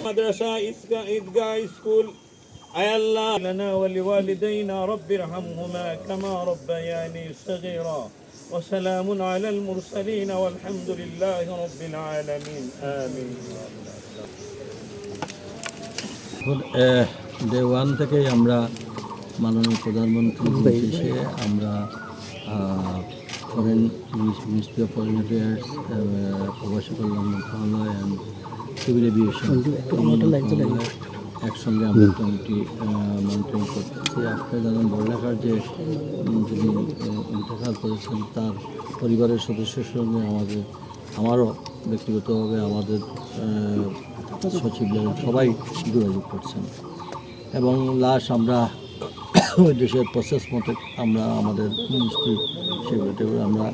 مدرسة إدقاء سكول أي الله لنا ولوالدينا رب ارحمهما كما ربياني صغيرا وسلام على المرسلين والحمد لله رب العالمين آمين. Day one থেকেই আমরা মাননীয় প্রধানমন্ত্রীর নির্দেশে আমরা foreign ministry of foreign affairs, প্রবাসী কল্যাণ মন্ত্রণালয় অ্যান্ড সিভিল এভিয়েশন একসঙ্গে আমরা কমিটি মনিটরিং করতেছি। আপনি জানেন বড়লেখার যে যিনি ইন্তেকাল করেছেন তার পরিবারের সদস্যের সঙ্গে আমারও ব্যক্তিগতভাবে আমাদের সচিব সবাই যোগাযোগ করছেন এবং লাশ আমরা ওই দেশের প্রসেস মতে আমরা আমাদের মিনিস্ট্রি সেক্রেটারি আমরা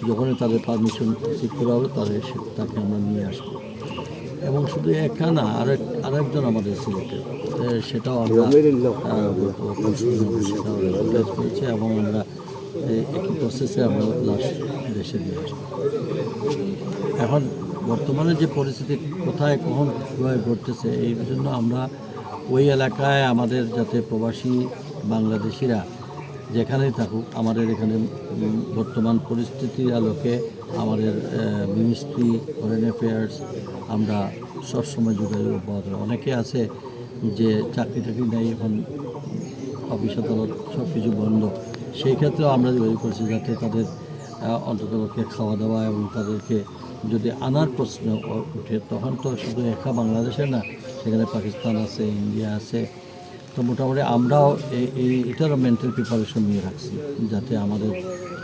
যখনই তাদের পারমিশন সিক করা হবে তাকে আমরা নিয়ে আসবো। এবং শুধু একা না, আরেকজন আমাদের সিলেক্টেড, সেটাও আমরা করেছি এবং আমরা একই প্রসেসে আমরা লাশ দেশে নিয়ে আসবো। এখন বর্তমানে যে পরিস্থিতি কোথায় কখন কীভাবে ঘটতেছে এই জন্য আমরা ওই এলাকায় আমাদের যাতে প্রবাসী বাংলাদেশিরা যেখানেই থাকুক আমাদের এখানে বর্তমান পরিস্থিতির আলোকে আমাদের মিনিস্ট্রি ফরেন অ্যাফেয়ার্স আমরা সবসময় যোগাযোগ পাওয়া যায়। অনেকে আছে যে চাকরি টাকরি নেই, এখন অফিস আদালত সব কিছু বন্ধ, সেই ক্ষেত্রেও আমরা যোগাযোগ করছি যাতে তাদের অন্ততপক্ষে খাওয়া দাওয়া এবং তাদেরকে যদি আনার প্রশ্ন উঠে তখন তো শুধু একা বাংলাদেশে না, সেখানে পাকিস্তান আছে, ইন্ডিয়া আছে। তো মোটামুটি আমরাও এটারও মেন্টাল প্রিপারেশন নিয়ে রাখছি যাতে আমাদের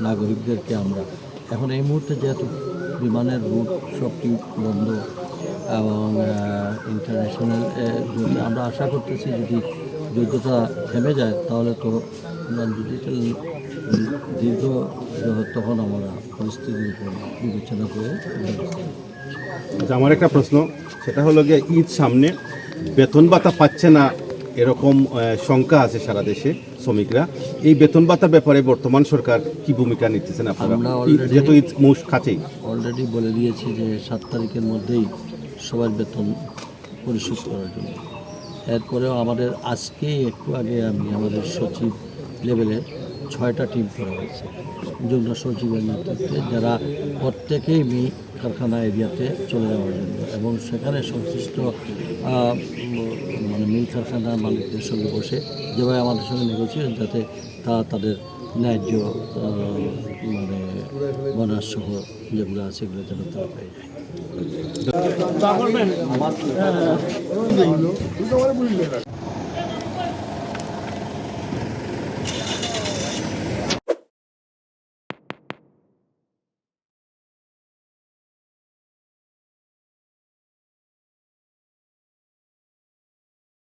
নাগরিকদেরকে আমরা এখন এই মুহূর্তে যেহেতু বিমানের রুট সবটি বন্ধ এবং ইন্টারন্যাশনাল আমরা আশা করতেছি যদি যুদ্ধটা থেমে যায় তাহলে তো ডিজিটাল দীর্ঘ তখন আমরা পরিস্থিতির উপর বিবেচনা করে। আমার একটা প্রশ্ন, সেটা হলো গিয়ে ঈদ সামনে, বেতন ভাতা পাচ্ছে না এরকম শঙ্কা আছে সারা দেশে শ্রমিকরা। এই বেতন ভাতার ব্যাপারে বর্তমান সরকার কি ভূমিকা নিতেছেন আপনারা, যেহেতু ঈদ মুশ কাছেই? অলরেডি বলে দিয়েছি যে 7 তারিখের মধ্যেই সবার বেতন পরিশোধ করার জন্য। এরপরেও আমাদের আজকেই একটু আগে আমি আমাদের সচিব লেভেলে 6টা টিম করা হয়েছে যুগ্ম সচিবের নেতৃত্বে, যারা প্রত্যেকেই কারখানা এরিয়াতে চলে যাওয়ার জন্য এবং সেখানে সংশ্লিষ্ট মানে মিল কারখানা মালিকদের সঙ্গে বসে যেভাবে আমাদের সঙ্গে নেগোসিয়েশন যাতে তাদের ন্যায্য মানে বোনাস সহ যেগুলো আছে সেগুলো যেন তারা পেয়ে যায়।